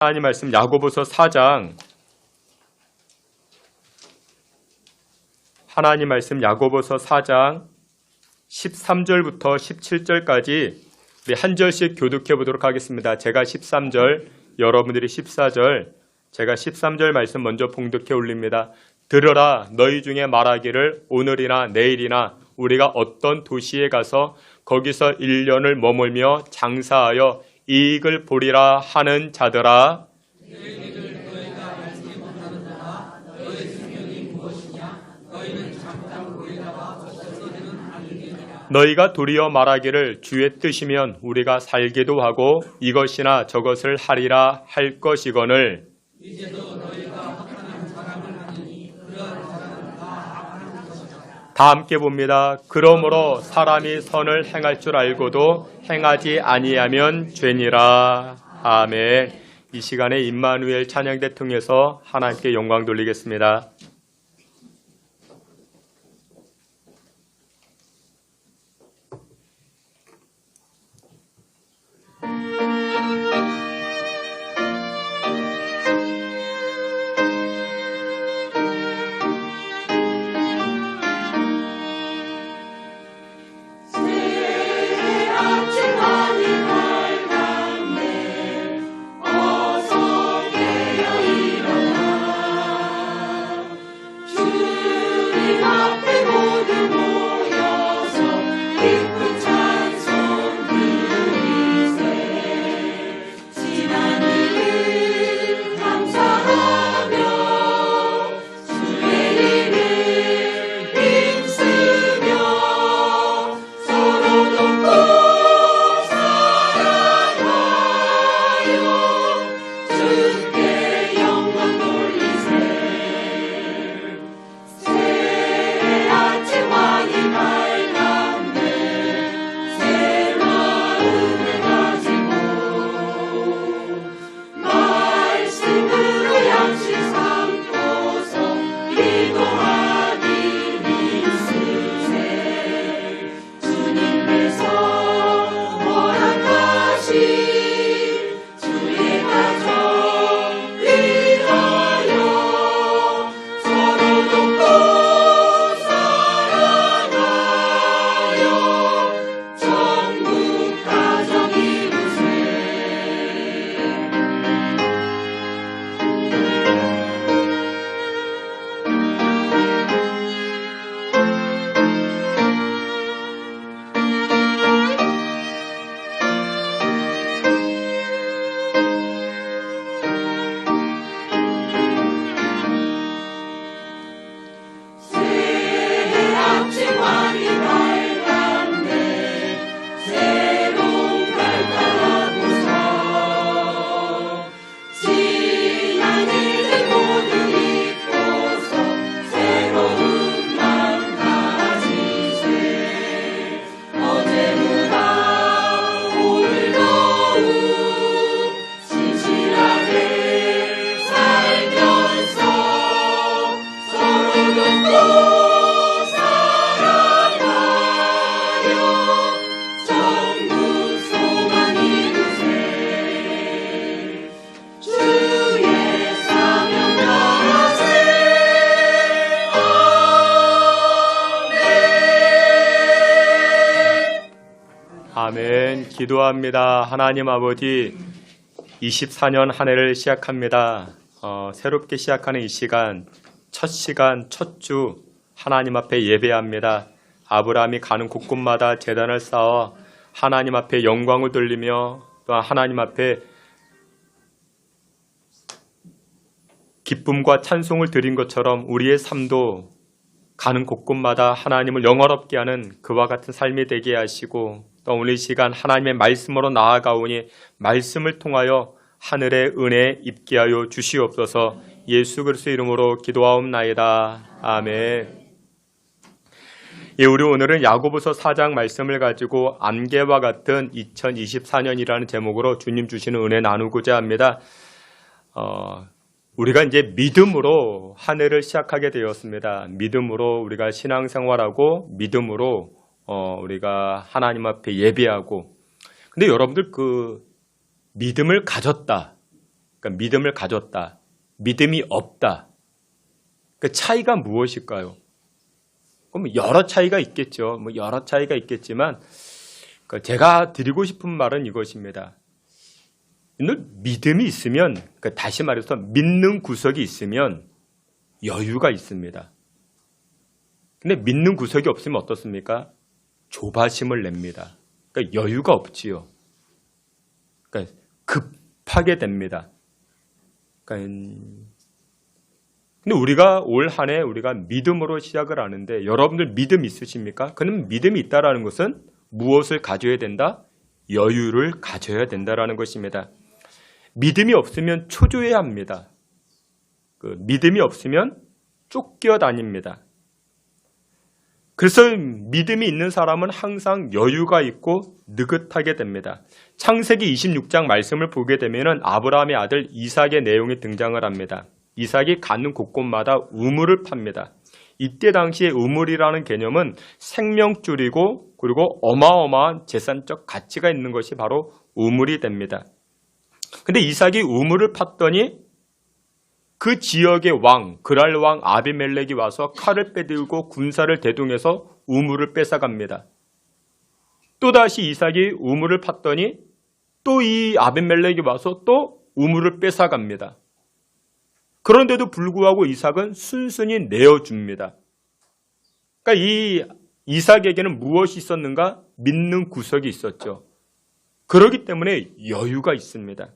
하나님 말씀 야고보서 4장 하나님 말씀 야고보서 4장 13절부터 17절까지 우리 한 절씩 교독해 보도록 하겠습니다. 제가 13절, 여러분들이 14절, 제가 13절 말씀 먼저 봉독해 올립니다. 들으라, 너희 중에 말하기를 오늘이나 내일이나 우리가 어떤 도시에 가서 거기서 1년을 머물며 장사하여 이익을 보리라 하는 자들아, 너희가 도리어 말하기를 주의 뜻이면 우리가 살기도 하고 이것이나 저것을 하리라 할 것이거늘 다 함께 봅니다. 그러므로 사람이 선을 행할 줄 알고도 행하지 아니하면 죄니라. 아멘. 이 시간에 임마누엘 찬양대 통해서 하나님께 영광 돌리겠습니다. 아멘. 기도합니다. 하나님 아버지, 24년 한 해를 시작합니다. 새롭게 시작하는 이 시간, 첫 주 하나님 앞에 예배합니다. 아브라함이 가는 곳곳마다 제단을 쌓아 하나님 앞에 영광을 돌리며 또 하나님 앞에 기쁨과 찬송을 드린 것처럼 우리의 삶도 가는 곳곳마다 하나님을 영화롭게 하는 그와 같은 삶이 되게 하시고 또 오늘 이 시간 하나님의 말씀으로 나아가오니 말씀을 통하여 하늘의 은혜 입게 하여 주시옵소서. 예수 그리스도의 이름으로 기도하옵나이다. 아멘. 예, 우리 오늘은 야고보서 4장 말씀을 가지고 안개와 같은 2024년이라는 제목으로 주님 주시는 은혜 나누고자 합니다. 우리가 이제 믿음으로 한 해를 시작하게 되었습니다. 믿음으로 우리가 신앙생활하고 믿음으로 우리가 하나님 앞에 예배하고. 근데 여러분들 그 믿음을 가졌다. 그러니까 믿음을 가졌다. 믿음이 없다. 그 차이가 무엇일까요? 그럼 여러 차이가 있겠죠. 여러 차이가 있겠지만 제가 드리고 싶은 말은 이것입니다. 믿음이 있으면, 다시 말해서 믿는 구석이 있으면 여유가 있습니다. 근데 믿는 구석이 없으면 어떻습니까? 조바심을 냅니다. 그러니까 여유가 없지요. 그러니까 급하게 됩니다. 근데 우리가 올 한 해 우리가 믿음으로 시작을 하는데 여러분들 믿음 있으십니까? 그럼 믿음이 있다라는 것은 무엇을 가져야 된다? 여유를 가져야 된다라는 것입니다. 믿음이 없으면 초조해야 합니다. 믿음이 없으면 쫓겨다닙니다. 그래서 믿음이 있는 사람은 항상 여유가 있고 느긋하게 됩니다. 창세기 26장 말씀을 보게 되면 아브라함의 아들 이삭의 내용이 등장을 합니다. 이삭이 가는 곳곳마다 우물을 팝니다. 이때 당시에 우물이라는 개념은 생명줄이고 그리고 어마어마한 재산적 가치가 있는 것이 바로 우물이 됩니다. 근데 이삭이 우물을 팠더니 그 지역의 왕, 그랄 왕 아비멜렉이 와서 칼을 빼들고 군사를 대동해서 우물을 뺏어갑니다. 또다시 이삭이 우물을 팠더니 또 이 아비멜렉이 와서 또 우물을 뺏어갑니다. 그런데도 불구하고 이삭은 순순히 내어줍니다. 그러니까 이 이삭에게는 무엇이 있었는가? 믿는 구석이 있었죠. 그렇기 때문에 여유가 있습니다.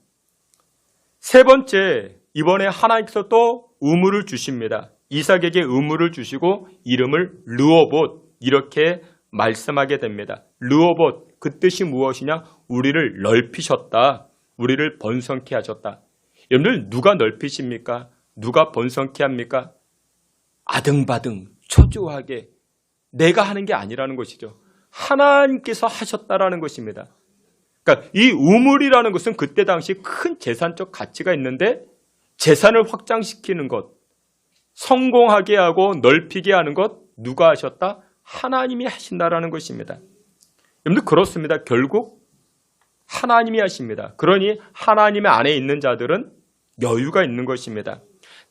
세 번째, 이번에 하나님께서 또 우물을 주십니다. 이삭에게 우물을 주시고 이름을 르호봇 이렇게 말씀하게 됩니다. 르호봇, 그 뜻이 무엇이냐? 우리를 넓히셨다. 우리를 번성케 하셨다. 여러분들 누가 넓히십니까? 누가 번성케 합니까? 아등바등 초조하게 내가 하는 게 아니라는 것이죠. 하나님께서 하셨다라는 것입니다. 그러니까 이 우물이라는 것은 그때 당시 큰 재산적 가치가 있는데 재산을 확장시키는 것, 성공하게 하고 넓히게 하는 것 누가 하셨다? 하나님이 하신다라는 것입니다. 여러분들 그렇습니다. 결국 하나님이 하십니다. 그러니 하나님의 안에 있는 자들은 여유가 있는 것입니다.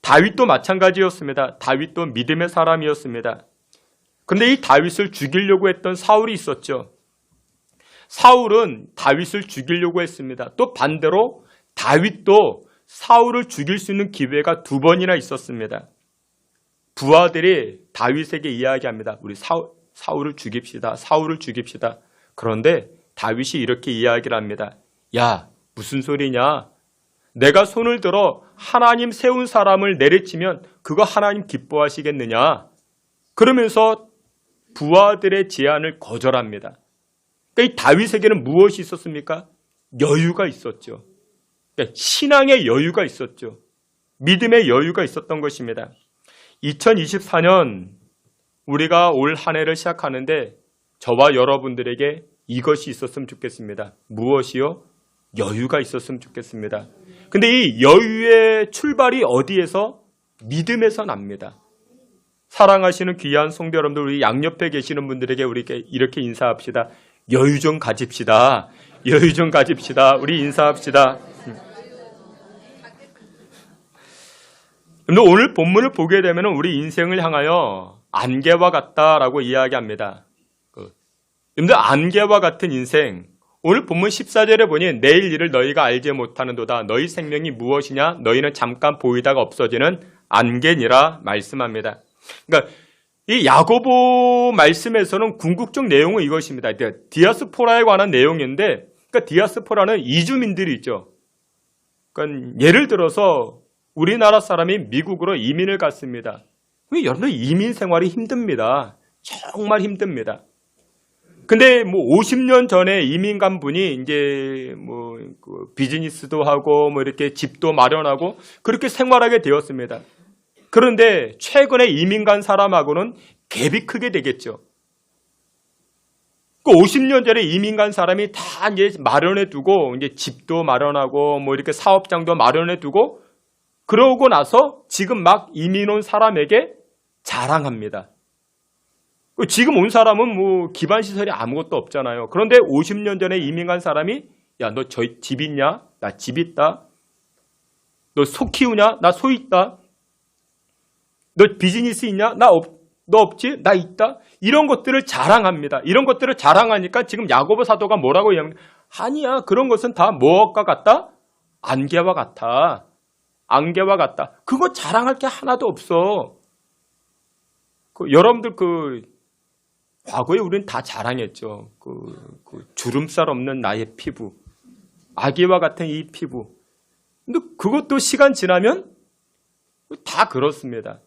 다윗도 마찬가지였습니다. 다윗도 믿음의 사람이었습니다. 그런데 이 다윗을 죽이려고 했던 사울이 있었죠. 사울은 다윗을 죽이려고 했습니다. 또 반대로 다윗도 사울을 죽일 수 있는 기회가 2번이나 있었습니다. 부하들이 다윗에게 이야기합니다. 우리 사울을 죽입시다. 사울을 죽입시다. 그런데 다윗이 이렇게 이야기를 합니다. 야, 무슨 소리냐? 내가 손을 들어 하나님 세운 사람을 내리치면 그거 하나님 기뻐하시겠느냐? 그러면서 부하들의 제안을 거절합니다. 그러니까 이 다윗에게는 무엇이 있었습니까? 여유가 있었죠. 그러니까 신앙의 여유가 있었죠. 믿음의 여유가 있었던 것입니다. 2024년 우리가 올 한 해를 시작하는데 저와 여러분들에게 이것이 있었으면 좋겠습니다. 무엇이요? 여유가 있었으면 좋겠습니다. 근데 이 여유의 출발이 어디에서? 믿음에서 납니다. 사랑하시는 귀한 성도 여러분들, 우리 양옆에 계시는 분들에게 우리 이렇게 인사합시다. 여유 좀 가집시다. 여유 좀 가집시다. 우리 인사합시다. 오늘 본문을 보게 되면 우리 인생을 향하여 안개와 같다라고 이야기합니다. 여러분들 안개와 같은 인생, 오늘 본문 14절에 보니 내일 일을 너희가 알지 못하는도다. 너희 생명이 무엇이냐? 너희는 잠깐 보이다가 없어지는 안개니라 말씀합니다. 그러니까 이 야고보 말씀에서는 궁극적 내용은 이것입니다. 디아스포라에 관한 내용인데, 그러니까 디아스포라는 이주민들이 있죠. 그러니까 예를 들어서 우리나라 사람이 미국으로 이민을 갔습니다. 여러분들 이민 생활이 힘듭니다. 정말 힘듭니다. 근데 50년 전에 이민 간 분이 이제 비즈니스도 하고 이렇게 집도 마련하고 그렇게 생활하게 되었습니다. 그런데 최근에 이민 간 사람하고는 갭이 크게 되겠죠. 50년 전에 이민 간 사람이 다 이제 마련해 두고 이제 집도 마련하고 이렇게 사업장도 마련해 두고 그러고 나서 지금 막 이민 온 사람에게 자랑합니다. 지금 온 사람은 기반 시설이 아무것도 없잖아요. 그런데 50년 전에 이민 간 사람이 야, 너 저 집 있냐? 나 집 있다. 너 소 키우냐? 나 소 있다. 너 비즈니스 있냐? 너 없지? 나 있다. 이런 것들을 자랑합니다. 이런 것들을 자랑하니까 지금 야고보 사도가 뭐라고 얘기하냐? 아니야. 그런 것은 다 무엇과 같다? 안개와 같아. 안개와 같다. 그거 자랑할 게 하나도 없어. 여러분들 과거에 우리는 다 자랑했죠. 주름살 없는 나의 피부. 아기와 같은 이 피부. 근데 그것도 시간 지나면 다 그렇습니다.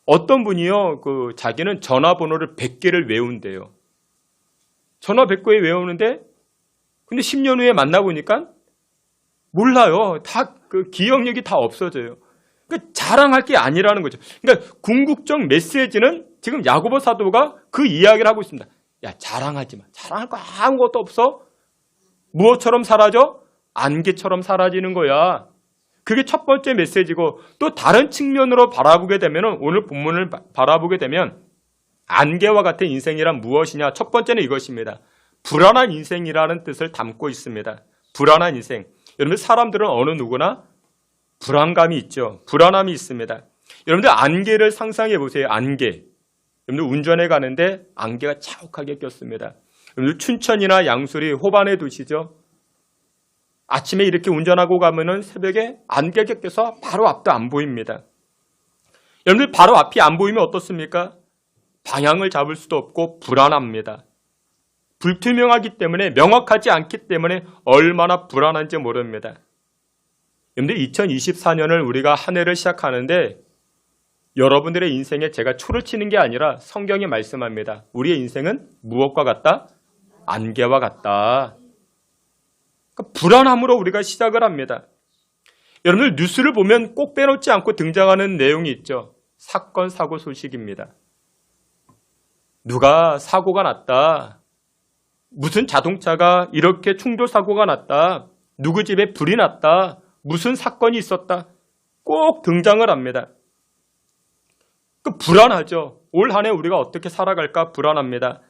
어떤 분이요, 자기는 전화번호를 100개를 외운대요. 전화 100개 외우는데, 근데 10년 후에 만나보니까 몰라요. 기억력이 다 없어져요. 그러니까 자랑할 게 아니라는 거죠. 그러니까 궁극적 메시지는 지금 야고보 사도가 그 이야기를 하고 있습니다. 야, 자랑하지 마. 자랑할 거 아무것도 없어. 무엇처럼 사라져? 안개처럼 사라지는 거야. 그게 첫 번째 메시지고, 또 다른 측면으로 바라보게 되면, 오늘 본문을 바라보게 되면 안개와 같은 인생이란 무엇이냐? 첫 번째는 이것입니다. 불안한 인생이라는 뜻을 담고 있습니다. 불안한 인생. 여러분들 사람들은 어느 누구나 불안감이 있죠. 불안함이 있습니다. 여러분들 안개를 상상해 보세요. 안개. 여러분들 운전해 가는데 안개가 자욱하게 꼈습니다. 여러분들 춘천이나 양수리 호반에 두시죠. 아침에 이렇게 운전하고 가면은 새벽에 안개가 껴서 바로 앞도 안 보입니다. 여러분들 바로 앞이 안 보이면 어떻습니까? 방향을 잡을 수도 없고 불안합니다. 불투명하기 때문에, 명확하지 않기 때문에 얼마나 불안한지 모릅니다. 여러분들 2024년을 우리가 한 해를 시작하는데 여러분들의 인생에 제가 초를 치는 게 아니라 성경이 말씀합니다. 우리의 인생은 무엇과 같다? 안개와 같다. 그러니까 불안함으로 우리가 시작을 합니다. 여러분들 뉴스를 보면 꼭 빼놓지 않고 등장하는 내용이 있죠. 사건, 사고 소식입니다. 누가 사고가 났다. 무슨 자동차가 이렇게 충돌 사고가 났다. 누구 집에 불이 났다. 무슨 사건이 있었다. 꼭 등장을 합니다. 불안하죠. 올 한 해 우리가 어떻게 살아갈까 불안합니다.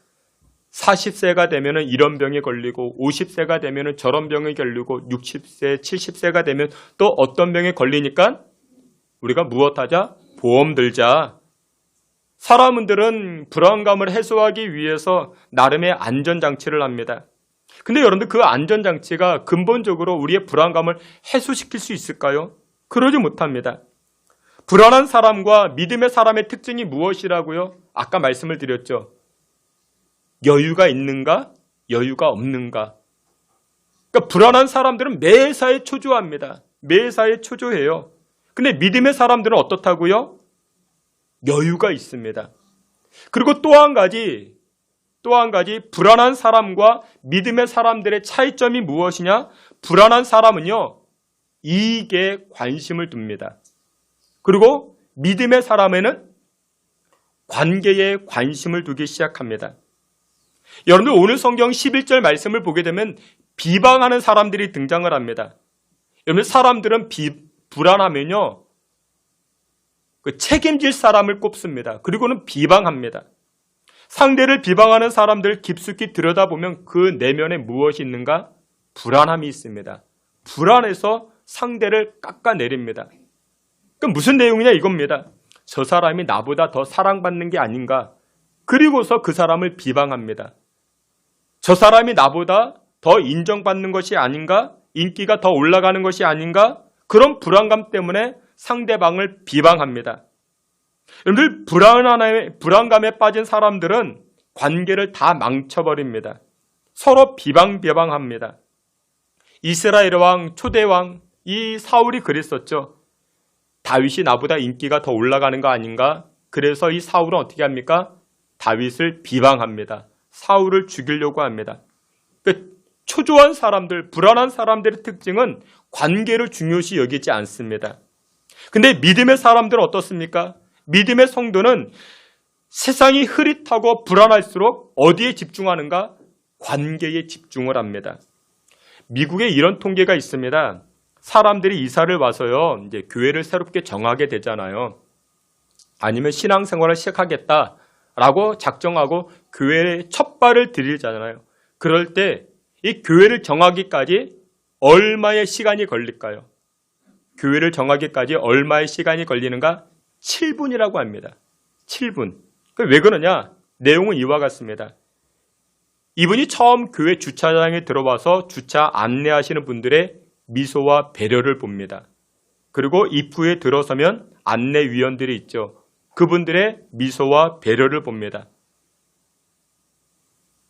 40세가 되면 이런 병에 걸리고 50세가 되면 저런 병에 걸리고 60세, 70세가 되면 또 어떤 병에 걸리니까 우리가 무엇하자? 보험 들자. 사람들은 불안감을 해소하기 위해서 나름의 안전장치를 합니다. 근데 여러분들 그 안전장치가 근본적으로 우리의 불안감을 해소시킬 수 있을까요? 그러지 못합니다. 불안한 사람과 믿음의 사람의 특징이 무엇이라고요? 아까 말씀을 드렸죠. 여유가 있는가? 여유가 없는가? 그러니까 불안한 사람들은 매사에 초조합니다. 매사에 초조해요. 근데 믿음의 사람들은 어떻다고요? 여유가 있습니다. 그리고 또 한 가지 불안한 사람과 믿음의 사람들의 차이점이 무엇이냐? 불안한 사람은요, 이익에 관심을 둡니다. 그리고 믿음의 사람에는 관계에 관심을 두기 시작합니다. 여러분들 오늘 성경 11절 말씀을 보게 되면 비방하는 사람들이 등장을 합니다. 여러분들 사람들은 불안하면요, 책임질 사람을 꼽습니다. 그리고는 비방합니다. 상대를 비방하는 사람들 깊숙이 들여다보면 그 내면에 무엇이 있는가? 불안함이 있습니다. 불안해서 상대를 깎아내립니다. 그럼 무슨 내용이냐 이겁니다. 저 사람이 나보다 더 사랑받는 게 아닌가? 그리고서 그 사람을 비방합니다. 저 사람이 나보다 더 인정받는 것이 아닌가? 인기가 더 올라가는 것이 아닌가? 그런 불안감 때문에 상대방을 비방합니다. 여러분들 불안감에 빠진 사람들은 관계를 다 망쳐버립니다. 서로 비방합니다. 이스라엘 왕, 초대왕, 이 사울이 그랬었죠. 다윗이 나보다 인기가 더 올라가는 거 아닌가? 그래서 이 사울은 어떻게 합니까? 다윗을 비방합니다. 사울을 죽이려고 합니다. 초조한 사람들, 불안한 사람들의 특징은 관계를 중요시 여기지 않습니다. 근데 믿음의 사람들은 어떻습니까? 믿음의 성도는 세상이 흐릿하고 불안할수록 어디에 집중하는가? 관계에 집중을 합니다. 미국에 이런 통계가 있습니다. 사람들이 이사를 와서요, 이제 교회를 새롭게 정하게 되잖아요. 아니면 신앙생활을 시작하겠다라고 작정하고 교회에 첫 발을 들이잖아요. 그럴 때 이 교회를 정하기까지 얼마의 시간이 걸릴까요? 교회를 정하기까지 얼마의 시간이 걸리는가? 7분이라고 합니다. 7분. 왜 그러냐? 내용은 이와 같습니다. 이분이 처음 교회 주차장에 들어와서 주차 안내하시는 분들의 미소와 배려를 봅니다. 그리고 입구에 들어서면 안내위원들이 있죠. 그분들의 미소와 배려를 봅니다.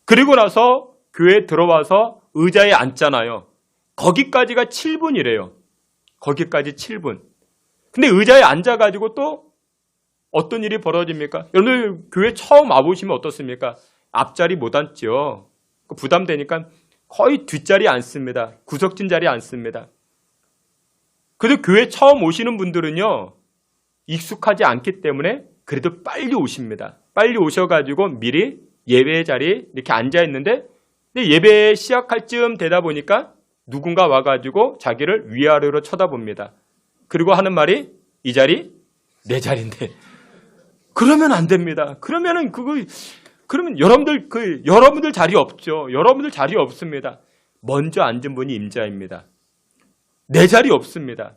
그리고 나서 교회에 들어와서 의자에 앉잖아요. 거기까지가 7분이래요. 거기까지 7분. 근데 의자에 앉아가지고 또 어떤 일이 벌어집니까? 여러분들 교회 처음 와보시면 어떻습니까? 앞자리 못 앉죠. 부담되니까 거의 뒷자리에 앉습니다. 구석진 자리에 앉습니다. 그래도 교회 처음 오시는 분들은요, 익숙하지 않기 때문에 그래도 빨리 오십니다. 빨리 오셔가지고 미리 예배 자리에 이렇게 앉아있는데, 근데 예배 시작할 쯤 되다 보니까 누군가 와가지고 자기를 위아래로 쳐다봅니다. 그리고 하는 말이, 이 자리 내 자리인데. 그러면 안 됩니다. 그러면 여러분들 자리 없죠. 여러분들 자리 없습니다. 먼저 앉은 분이 임자입니다. 내 자리 없습니다.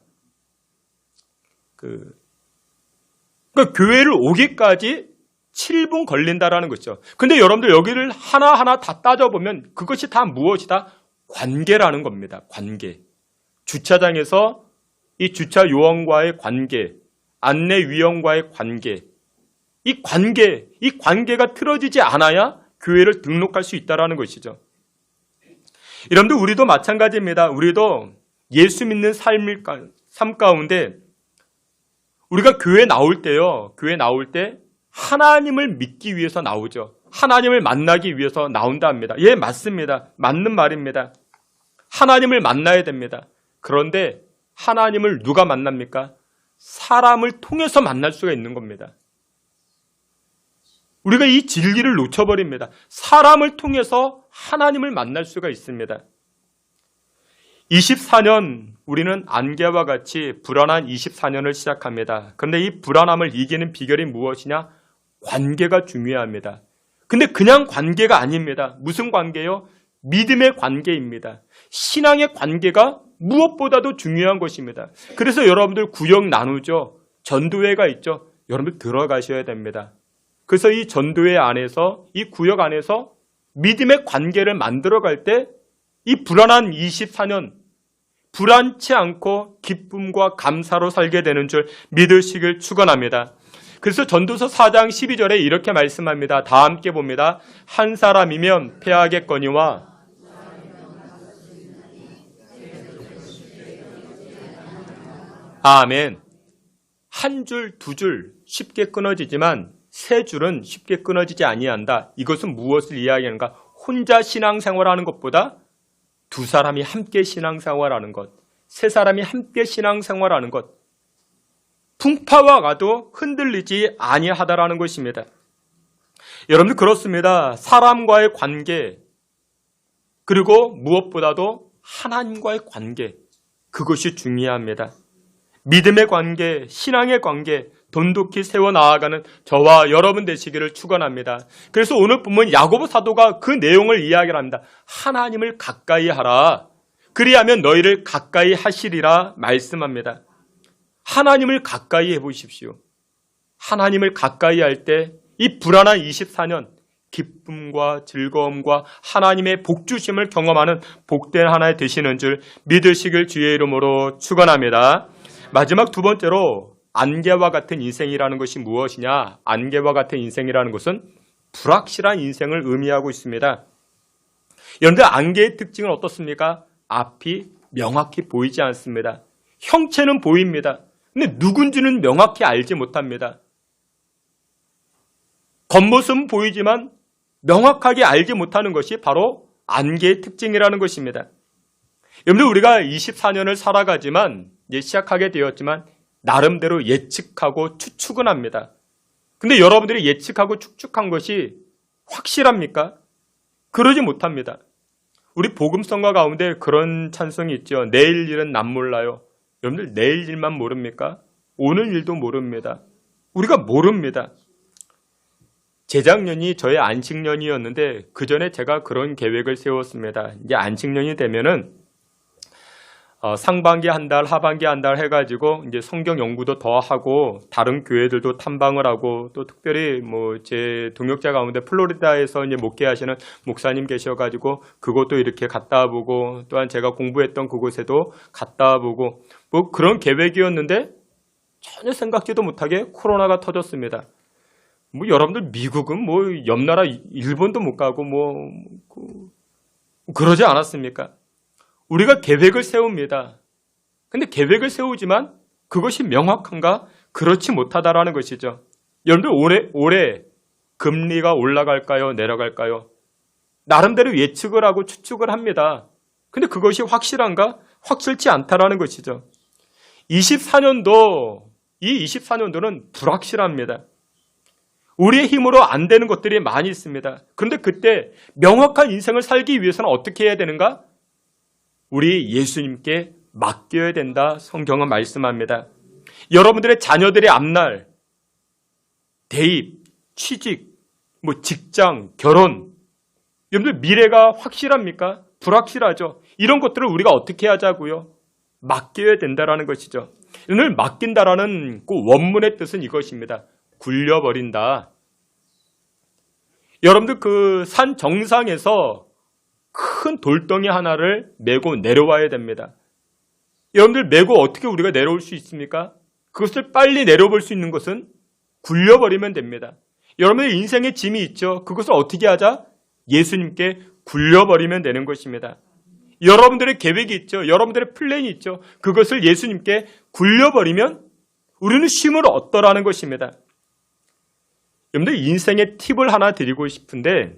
그러니까 교회를 오기까지 7분 걸린다라는 거죠. 근데 여러분들 여기를 하나하나 다 따져보면 그것이 다 무엇이다? 관계라는 겁니다. 관계. 주차장에서 이 주차 요원과의 관계, 안내위원과의 관계, 이 관계가 틀어지지 않아야 교회를 등록할 수 있다는 것이죠. 여러분들 우리도 마찬가지입니다. 우리도 예수 믿는 삶 가운데 우리가 교회 나올 때요. 교회 나올 때 하나님을 믿기 위해서 나오죠. 하나님을 만나기 위해서 나온다 합니다. 예, 맞습니다. 맞는 말입니다. 하나님을 만나야 됩니다. 그런데 하나님을 누가 만납니까? 사람을 통해서 만날 수가 있는 겁니다. 우리가 이 진리를 놓쳐버립니다. 사람을 통해서 하나님을 만날 수가 있습니다. 24년 우리는 안개와 같이 불안한 24년을 시작합니다. 그런데 이 불안함을 이기는 비결이 무엇이냐? 관계가 중요합니다. 근데 그냥 관계가 아닙니다. 무슨 관계요? 믿음의 관계입니다. 신앙의 관계가 무엇보다도 중요한 것입니다. 그래서 여러분들 구역 나누죠. 전도회가 있죠. 여러분들 들어가셔야 됩니다. 그래서 이 전도회 안에서, 이 구역 안에서 믿음의 관계를 만들어갈 때 이 불안한 24년, 불안치 않고 기쁨과 감사로 살게 되는 줄 믿으시길 축원합니다. 그래서 전도서 4장 12절에 이렇게 말씀합니다. 다 함께 봅니다. 한 사람이면 패하겠거니와 아멘. 한 줄, 두 줄 쉽게 끊어지지만 세 줄은 쉽게 끊어지지 아니한다. 이것은 무엇을 이야기하는가? 혼자 신앙생활하는 것보다 두 사람이 함께 신앙생활하는 것, 세 사람이 함께 신앙생활하는 것, 풍파와 가도 흔들리지 아니하다라는 것입니다. 여러분들 그렇습니다. 사람과의 관계, 그리고 무엇보다도 하나님과의 관계, 그것이 중요합니다. 믿음의 관계, 신앙의 관계, 돈독히 세워나아가는 저와 여러분 되시기를 축원합니다. 그래서 오늘 보면 야고보 사도가 그 내용을 이야기를 합니다. 하나님을 가까이 하라. 그리하면 너희를 가까이 하시리라 말씀합니다. 하나님을 가까이 해보십시오. 하나님을 가까이 할 때 이 불안한 24년 기쁨과 즐거움과 하나님의 복주심을 경험하는 복된 하나 되시는 줄 믿으시길 주의 이름으로 축원합니다. 마지막 두 번째로 안개와 같은 인생이라는 것이 무엇이냐? 안개와 같은 인생이라는 것은 불확실한 인생을 의미하고 있습니다. 여러분들 안개의 특징은 어떻습니까? 앞이 명확히 보이지 않습니다. 형체는 보입니다. 근데 누군지는 명확히 알지 못합니다. 겉모습은 보이지만 명확하게 알지 못하는 것이 바로 안개의 특징이라는 것입니다. 여러분들 우리가 24년을 살아가지만 이제 시작하게 되었지만 나름대로 예측하고 추측은 합니다. 근데 여러분들이 예측하고 추측한 것이 확실합니까? 그러지 못합니다. 우리 복음성가 가운데 그런 찬송이 있죠. 내일 일은 난 몰라요. 여러분들 내일 일만 모릅니까? 오늘 일도 모릅니다. 우리가 모릅니다. 재작년이 저의 안식년이었는데 그 전에 제가 그런 계획을 세웠습니다. 이제 안식년이 되면은 상반기 한 달, 하반기 한 달 해가지고 이제 성경 연구도 더 하고 다른 교회들도 탐방을 하고 또 특별히 뭐 제 동역자 가운데 플로리다에서 이제 목회하시는 목사님 계셔가지고 그것도 이렇게 갔다 보고 또한 제가 공부했던 그곳에도 갔다 보고 뭐 그런 계획이었는데 전혀 생각지도 못하게 코로나가 터졌습니다. 뭐 여러분들 미국은 뭐 옆 나라 일본도 못 가고 뭐 그러지 않았습니까? 우리가 계획을 세웁니다. 근데 계획을 세우지만 그것이 명확한가? 그렇지 못하다라는 것이죠. 여러분들 올해 금리가 올라갈까요? 내려갈까요? 나름대로 예측을 하고 추측을 합니다. 근데 그것이 확실한가? 확실치 않다라는 것이죠. 이 24년도는 불확실합니다. 우리의 힘으로 안 되는 것들이 많이 있습니다. 그런데 그때 명확한 인생을 살기 위해서는 어떻게 해야 되는가? 우리 예수님께 맡겨야 된다. 성경은 말씀합니다. 여러분들의 자녀들의 앞날, 대입, 취직, 뭐 직장, 결혼, 여러분들 미래가 확실합니까? 불확실하죠. 이런 것들을 우리가 어떻게 하자고요? 맡겨야 된다라는 것이죠. 오늘 맡긴다라는 그 원문의 뜻은 이것입니다. 굴려버린다. 여러분들 그 산 정상에서 큰 돌덩이 하나를 메고 내려와야 됩니다. 여러분들 메고 어떻게 우리가 내려올 수 있습니까? 그것을 빨리 내려볼 수 있는 것은 굴려버리면 됩니다. 여러분의 인생의 짐이 있죠. 그것을 어떻게 하자? 예수님께 굴려버리면 되는 것입니다. 여러분들의 계획이 있죠. 여러분들의 플랜이 있죠. 그것을 예수님께 굴려버리면 우리는 쉼을 얻더라는 것입니다. 여러분들 인생의 팁을 하나 드리고 싶은데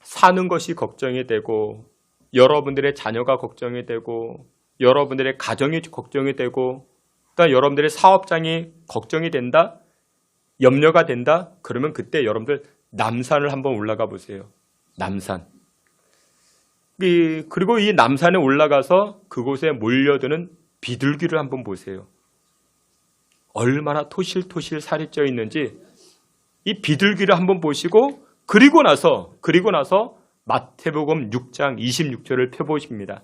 사는 것이 걱정이 되고 여러분들의 자녀가 걱정이 되고 여러분들의 가정이 걱정이 되고 또 여러분들의 사업장이 걱정이 된다? 염려가 된다? 그러면 그때 여러분들 남산을 한번 올라가 보세요. 남산. 그리고 이 남산에 올라가서 그곳에 몰려드는 비둘기를 한번 보세요. 얼마나 토실토실 살이 쪄 있는지 이 비둘기를 한번 보시고 그리고 나서 마태복음 6장 26절을 펴보십니다.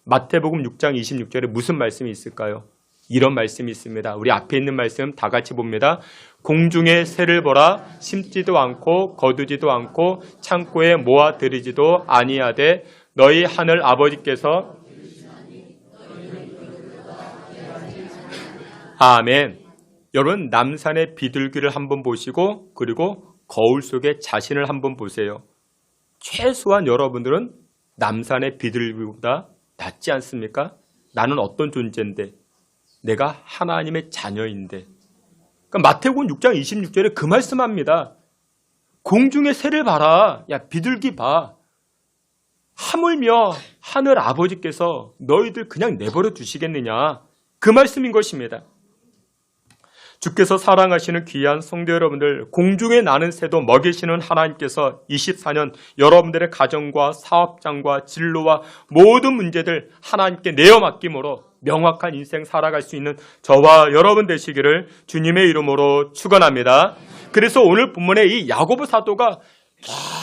마태복음 6장 26절에 무슨 말씀이 있을까요? 이런 말씀이 있습니다. 우리 앞에 있는 말씀 다 같이 봅니다. 공중의 새를 보라. 심지도 않고 거두지도 않고 창고에 모아들이지도 아니하되 너희 하늘 아버지께서 아멘. 여러분 남산의 비둘기를 한번 보시고 그리고 거울 속에 자신을 한번 보세요. 최소한 여러분들은 남산의 비둘기보다 낫지 않습니까? 나는 어떤 존재인데 내가 하나님의 자녀인데 그러니까 마태복음 6장 26절에 그 말씀합니다. 공중의 새를 봐라. 야 비둘기 봐. 하물며 하늘 아버지께서 너희들 그냥 내버려 두시겠느냐. 그 말씀인 것입니다. 주께서 사랑하시는 귀한 성도 여러분들, 공중에 나는 새도 먹이시는 하나님께서 24년 여러분들의 가정과 사업장과 진로와 모든 문제들 하나님께 내어 맡김으로 명확한 인생 살아갈 수 있는 저와 여러분 되시기를 주님의 이름으로 축원합니다. 그래서 오늘 본문에 이 야고보 사도가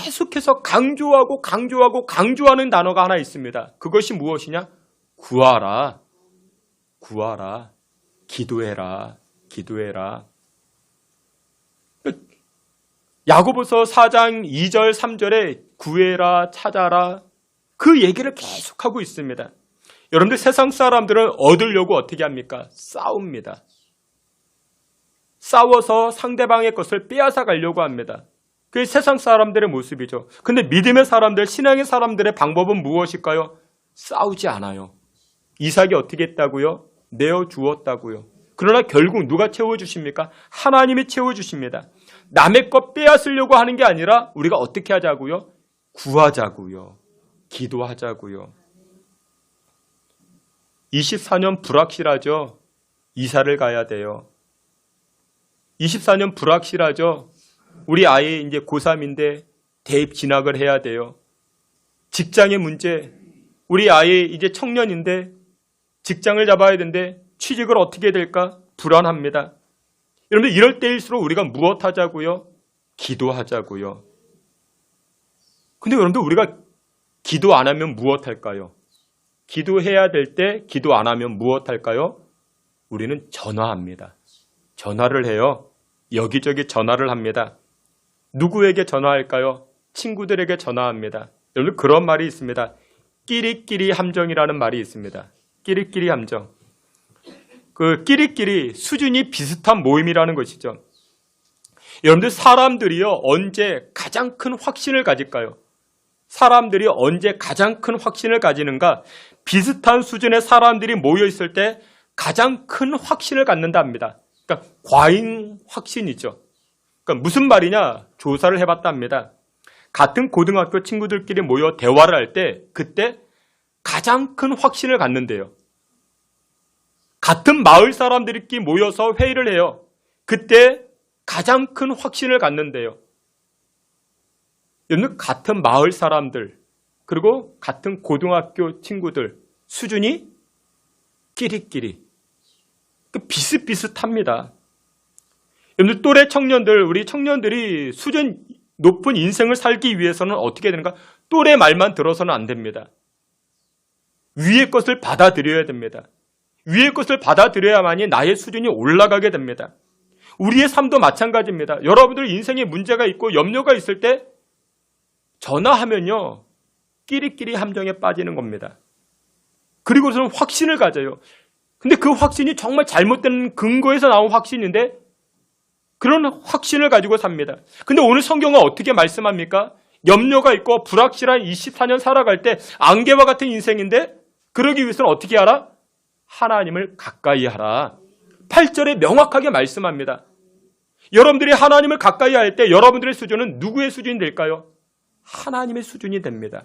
계속해서 강조하는 단어가 하나 있습니다. 그것이 무엇이냐? 구하라. 구하라. 기도해라. 기도해라. 야고보서 4장 2절 3절에 구해라 찾아라 그 얘기를 계속하고 있습니다. 여러분들 세상 사람들은 얻으려고 어떻게 합니까? 싸웁니다. 싸워서 상대방의 것을 빼앗아 가려고 합니다. 그게 세상 사람들의 모습이죠. 근데 믿음의 사람들, 신앙의 사람들의 방법은 무엇일까요? 싸우지 않아요. 이삭이 어떻게 했다고요? 내어주었다고요. 그러나 결국 누가 채워주십니까? 하나님이 채워주십니다. 남의 것 빼앗으려고 하는 게 아니라 우리가 어떻게 하자고요? 구하자고요. 기도하자고요. 24년 불확실하죠? 이사를 가야 돼요. 24년 불확실하죠? 우리 아이 이제 고3인데 대입 진학을 해야 돼요. 직장의 문제, 우리 아이 이제 청년인데 직장을 잡아야 되는데 취직을 어떻게 될까? 불안합니다. 여러분들 이럴 때일수록 우리가 무엇 하자고요? 기도하자고요. 근데 여러분들 우리가 기도 안 하면 무엇 할까요? 기도해야 될 때 기도 안 하면 무엇할까요? 우리는 전화합니다. 전화를 해요. 여기저기 전화를 합니다. 누구에게 전화할까요? 친구들에게 전화합니다. 여러분 그런 말이 있습니다. 끼리끼리 함정이라는 말이 있습니다. 끼리끼리 함정. 그 끼리끼리 수준이 비슷한 모임이라는 것이죠. 여러분들 사람들이요 언제 가장 큰 확신을 가질까요? 사람들이 언제 가장 큰 확신을 가지는가? 비슷한 수준의 사람들이 모여 있을 때 가장 큰 확신을 갖는다 합니다. 그러니까 과잉 확신이죠. 그러니까 무슨 말이냐? 조사를 해봤다 합니다. 같은 고등학교 친구들끼리 모여 대화를 할 때 그때 가장 큰 확신을 갖는데요. 같은 마을 사람들끼리 모여서 회의를 해요. 그때 가장 큰 확신을 갖는데요. 여러분 같은 마을 사람들 그리고 같은 고등학교 친구들 수준이 끼리끼리 비슷비슷합니다. 여러분들 또래 청년들 우리 청년들이 수준 높은 인생을 살기 위해서는 어떻게 되는가? 또래 말만 들어서는 안 됩니다. 위의 것을 받아들여야 됩니다. 위의 것을 받아들여야만이 나의 수준이 올라가게 됩니다. 우리의 삶도 마찬가지입니다. 여러분들 인생에 문제가 있고 염려가 있을 때 전화하면요. 끼리끼리 함정에 빠지는 겁니다. 그리고서는 확신을 가져요. 근데 그 확신이 정말 잘못된 근거에서 나온 확신인데 그런 확신을 가지고 삽니다. 근데 오늘 성경은 어떻게 말씀합니까? 염려가 있고 불확실한 24년 살아갈 때 안개와 같은 인생인데 그러기 위해서는 어떻게 하라? 하나님을 가까이 하라. 8절에 명확하게 말씀합니다. 여러분들이 하나님을 가까이 할 때 여러분들의 수준은 누구의 수준이 될까요? 하나님의 수준이 됩니다.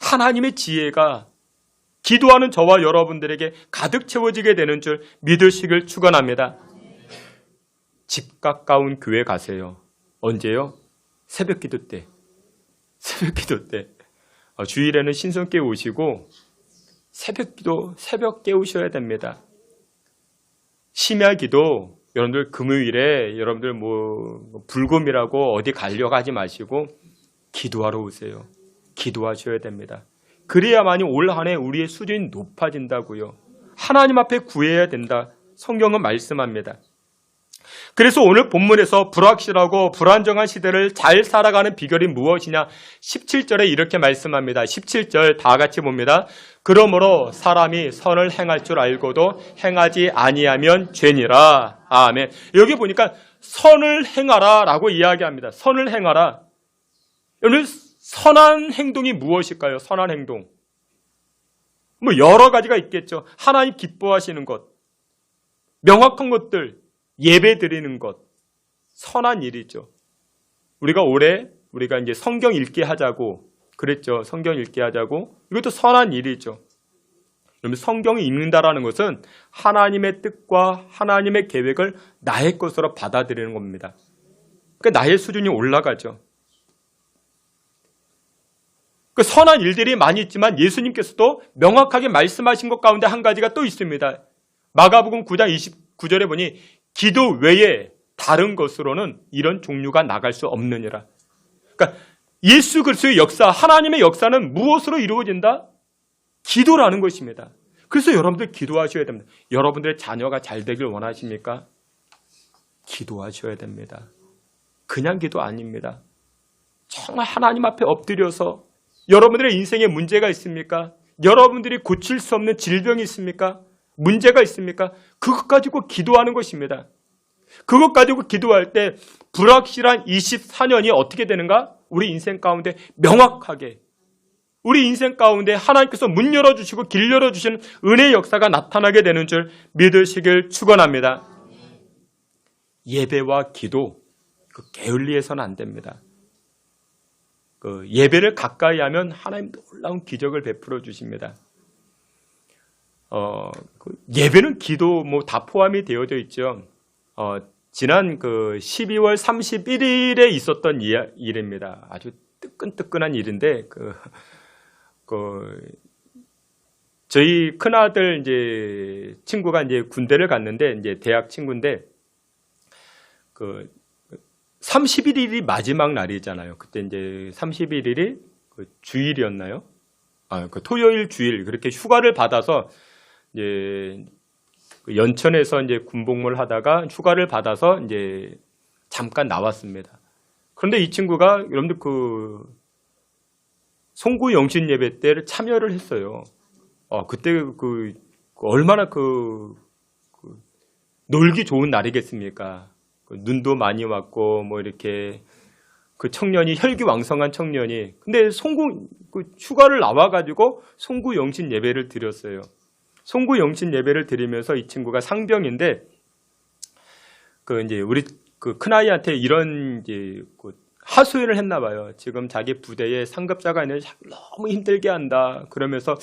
하나님의 지혜가 기도하는 저와 여러분들에게 가득 채워지게 되는 줄 믿으시길 축원합니다. 집 가까운 교회 가세요. 언제요? 새벽 기도 때. 새벽 기도 때. 주일에는 신성교회 오시고 새벽 깨우셔야 됩니다. 심야 기도 여러분들 금요일에 여러분들 불금이라고 어디 가려고 하지 마시고 기도하러 오세요. 기도하셔야 됩니다. 그래야만이 올 한 해 우리의 수준이 높아진다고요. 하나님 앞에 구해야 된다. 성경은 말씀합니다. 그래서 오늘 본문에서 불확실하고 불안정한 시대를 잘 살아가는 비결이 무엇이냐? 17절에 이렇게 말씀합니다. 17절 다 같이 봅니다. 그러므로 사람이 선을 행할 줄 알고도 행하지 아니하면 죄니라. 아멘. 여기 보니까 선을 행하라 라고 이야기합니다. 선을 행하라. 여러분 선한 행동이 무엇일까요? 선한 행동. 여러 가지가 있겠죠. 하나님 기뻐하시는 것. 명확한 것들. 예배 드리는 것, 선한 일이죠. 우리가 이제 성경 읽기 하자고 그랬죠. 성경 읽기 하자고. 이것도 선한 일이죠. 그러면 성경을 읽는다라는 것은 하나님의 뜻과 하나님의 계획을 나의 것으로 받아들이는 겁니다. 그러니까 나의 수준이 올라가죠. 그 선한 일들이 많이 있지만 예수님께서도 명확하게 말씀하신 것 가운데 한 가지가 또 있습니다. 마가복음 9장 29절에 보니 기도 외에 다른 것으로는 이런 종류가 나갈 수 없느니라. 그러니까 예수 그리스도의 역사, 하나님의 역사는 무엇으로 이루어진다? 기도라는 것입니다. 그래서 여러분들 기도하셔야 됩니다. 여러분들의 자녀가 잘 되길 원하십니까? 기도하셔야 됩니다. 그냥 기도 아닙니다. 정말 하나님 앞에 엎드려서 여러분들의 인생에 문제가 있습니까? 여러분들이 고칠 수 없는 질병이 있습니까? 문제가 있습니까? 그것 가지고 기도하는 것입니다. 그것 가지고 기도할 때 불확실한 24년이 어떻게 되는가? 우리 인생 가운데 명확하게 우리 인생 가운데 하나님께서 문 열어주시고 길 열어주시는 은혜의 역사가 나타나게 되는 줄 믿으시길 축원합니다. 예배와 기도 게을리해서는 안 됩니다. 예배를 가까이 하면 하나님 놀라운 기적을 베풀어 주십니다. 예배는 기도 다 포함이 되어져 있죠. 지난 12월 31일에 있었던 일입니다. 아주 뜨끈뜨끈한 일인데, 저희 큰아들 이제 친구가 이제 군대를 갔는데, 이제 대학 친구인데, 31일이 마지막 날이잖아요. 그때 이제 31일이 주일이었나요? 그 토요일 주일 그렇게 휴가를 받아서 이제 연천에서 이제 군복무를 하다가 휴가를 받아서 이제 잠깐 나왔습니다. 그런데 이 친구가 여러분들 그 송구 영신 예배 때를 참여를 했어요. 그때 그 얼마나 그 놀기 좋은 날이겠습니까? 눈도 많이 왔고 뭐 이렇게 그 청년이 혈기왕성한 청년이 근데 휴가를 나와가지고 송구 영신 예배를 드렸어요. 송구 영신 예배를 드리면서 이 친구가 상병인데 이제 우리 그 큰아이한테 이런 이제 하소연을 했나 봐요. 지금 자기 부대에 상급자가 있는데 너무 힘들게 한다. 그러면서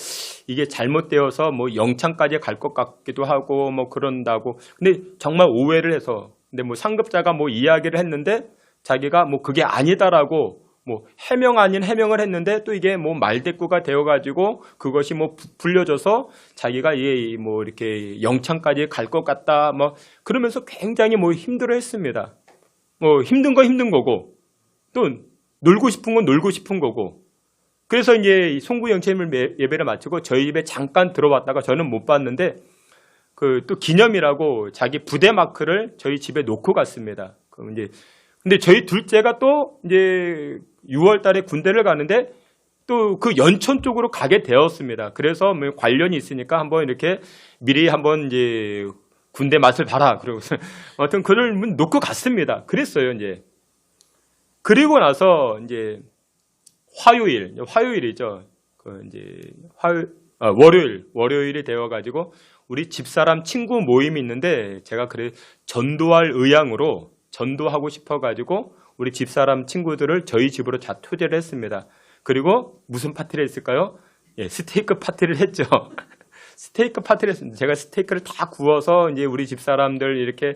이게 잘못되어서 뭐 영창까지 갈 것 같기도 하고 뭐 그런다고. 근데 정말 오해를 해서 근데 뭐 상급자가 뭐 이야기를 했는데 자기가 뭐 그게 아니다라고 뭐 해명 아닌 해명을 했는데 또 이게 뭐 말대꾸가 되어가지고 그것이 뭐 불려져서 자기가 뭐 이렇게 영창까지 갈 것 같다 뭐 그러면서 굉장히 뭐 힘들어했습니다. 뭐 힘든 거 힘든 거고 또 놀고 싶은 건 놀고 싶은 거고 그래서 이제 송구 영신 예배를 마치고 저희 집에 잠깐 들어왔다가 저는 못 봤는데 또 기념이라고 자기 부대 마크를 저희 집에 놓고 갔습니다. 그럼 이제 근데 저희 둘째가 또 이제 6월 달에 군대를 가는데 또 그 연천 쪽으로 가게 되었습니다. 그래서 뭐 관련이 있으니까 한번 이렇게 미리 한번 이제 군대 맛을 봐라. 그러고 아무튼 그걸 놓고 갔습니다. 그랬어요, 이제. 그리고 나서 이제 화요일이죠. 이제 월요일이 되어가지고 우리 집사람 친구 모임이 있는데 제가 전도할 의향으로 전도하고 싶어가지고 우리 집사람 친구들을 저희 집으로 다 초대를 했습니다. 그리고 무슨 파티를 했을까요? 스테이크 파티를 했죠. 스테이크 파티를 했습니다. 제가 스테이크를 다 구워서 이제 우리 집사람들 이렇게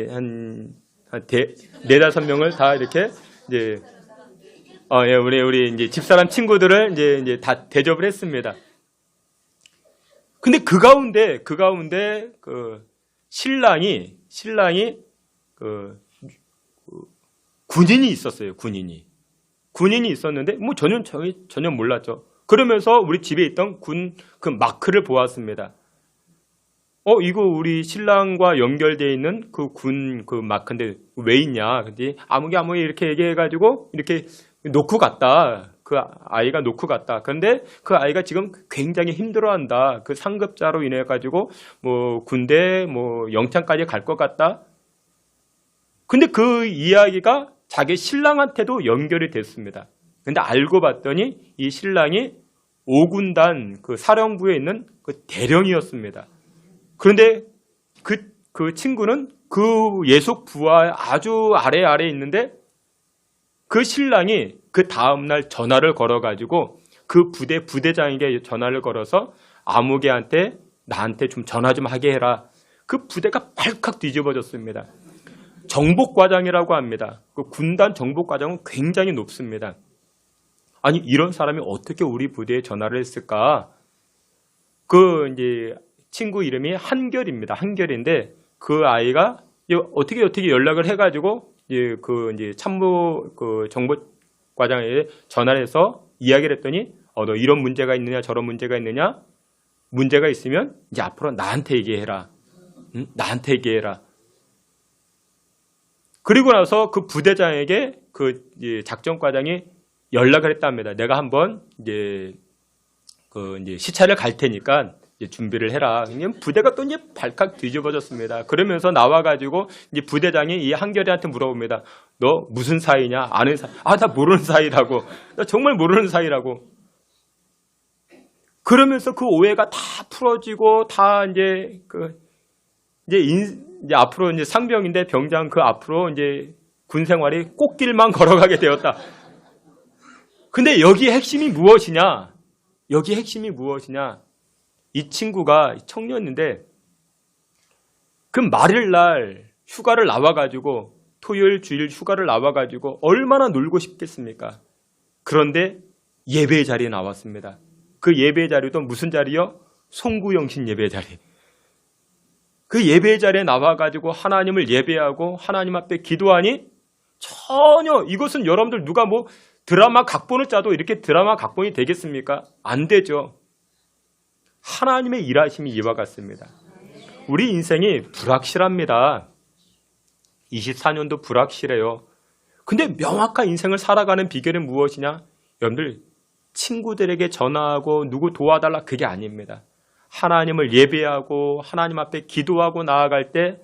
한 4-5명을 다 이렇게 이제 우리 이제 집사람 친구들을 이제 다 대접을 했습니다. 근데 그 가운데 신랑이 군인이 있었어요. 군인이 있었는데 뭐 전혀 몰랐죠. 그러면서 우리 집에 있던 그 마크를 보았습니다. 이거 우리 신랑과 연결되어 있는 그 마크인데 왜 있냐? 근데 아무개 이렇게 얘기해가지고 이렇게 놓고 갔다. 그 아이가 놓고 갔다. 그런데 그 아이가 지금 굉장히 힘들어한다. 그 상급자로 인해 가지고 뭐 군대 뭐 영창까지 갈 것 같다. 근데 그 이야기가 자기 신랑한테도 연결이 됐습니다. 근데 알고 봤더니 이 신랑이 5군단 그 사령부에 있는 그 대령이었습니다. 그런데 그 친구는 그 예속 부하 아주 아래에 있는데 그 신랑이 그 다음날 전화를 걸어가지고 그 부대장에게 전화를 걸어서 아무개한테 나한테 좀 전화 좀 하게 해라. 그 부대가 발칵 뒤집어졌습니다. 정복과장이라고 합니다. 그 군단 정복과장은 굉장히 높습니다. 아니 이런 사람이 어떻게 우리 부대에 전화를 했을까? 이제 친구 이름이 한결입니다. 한결인데 그 아이가 어떻게 연락을 해가지고 이제 참모 정보과장에게 전화를 해서 이야기를 했더니 너 이런 문제가 있느냐 저런 문제가 있느냐 문제가 있으면 이제 앞으로 나한테 얘기해라. 응? 나한테 얘기해라. 그리고 나서 그 부대장에게 이제 작전과장이 연락을 했답니다. 내가 한번 이제 시차를 갈 테니까 이제 준비를 해라. 부대가 또 이제 발칵 뒤집어졌습니다. 그러면서 나와가지고 이제 부대장이 이 한결이한테 물어봅니다. 너 무슨 사이냐? 아는 사이? 나 모르는 사이라고. 나 정말 모르는 사이라고. 그러면서 그 오해가 다 풀어지고 다 이제 이제 앞으로 이제 상병인데 병장 그 앞으로 이제 군 생활이 꽃길만 걸어가게 되었다. 근데 여기의 핵심이 무엇이냐? 이 친구가 청년인데 그 말일날 휴가를 나와가지고 토요일 주일 휴가를 나와가지고 얼마나 놀고 싶겠습니까? 그런데 예배 자리에 나왔습니다. 그 예배 자리도 무슨 자리요? 송구영신 예배 자리. 그 예배 자리에 나와가지고 하나님을 예배하고 하나님 앞에 기도하니 전혀 이것은 여러분들 누가 뭐 드라마 각본을 짜도 이렇게 드라마 각본이 되겠습니까? 안 되죠. 하나님의 일하심이 이와 같습니다. 우리 인생이 불확실합니다. 24년도 불확실해요. 근데 명확한 인생을 살아가는 비결은 무엇이냐? 여러분들 친구들에게 전화하고 누구 도와달라 그게 아닙니다. 하나님을 예배하고 하나님 앞에 기도하고 나아갈 때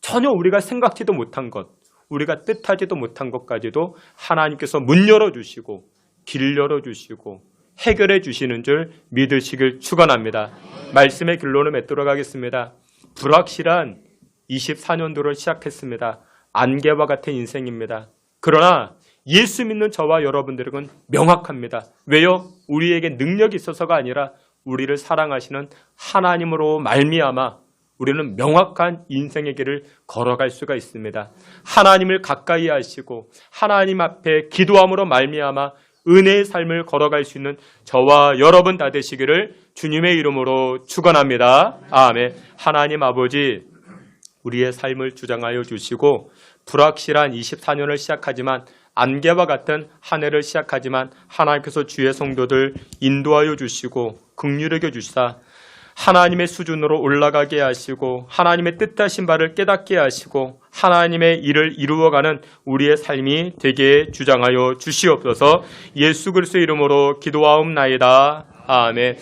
전혀 우리가 생각지도 못한 것, 우리가 뜻하지도 못한 것까지도 하나님께서 문 열어주시고 길 열어주시고 해결해 주시는 줄 믿으시길 축원합니다. 말씀의 결론을 맺도록 하겠습니다. 불확실한 24년도를 시작했습니다. 안개와 같은 인생입니다. 그러나 예수 믿는 저와 여러분들은 명확합니다. 왜요? 우리에게 능력이 있어서가 아니라 우리를 사랑하시는 하나님으로 말미암아 우리는 명확한 인생의 길을 걸어갈 수가 있습니다. 하나님을 가까이 하시고 하나님 앞에 기도함으로 말미암아 은혜의 삶을 걸어갈 수 있는 저와 여러분 다 되시기를 주님의 이름으로 축원합니다. 아멘. 하나님 아버지, 우리의 삶을 주장하여 주시고 불확실한 24년을 시작하지만 안개와 같은 한 해를 시작하지만 하나님께서 주의 성도들 인도하여 주시고 긍휼히 주시사 하나님의 수준으로 올라가게 하시고 하나님의 뜻하신 바를 깨닫게 하시고 하나님의 일을 이루어가는 우리의 삶이 되게 주장하여 주시옵소서. 예수 그리스도의 이름으로 기도하옵나이다. 아멘.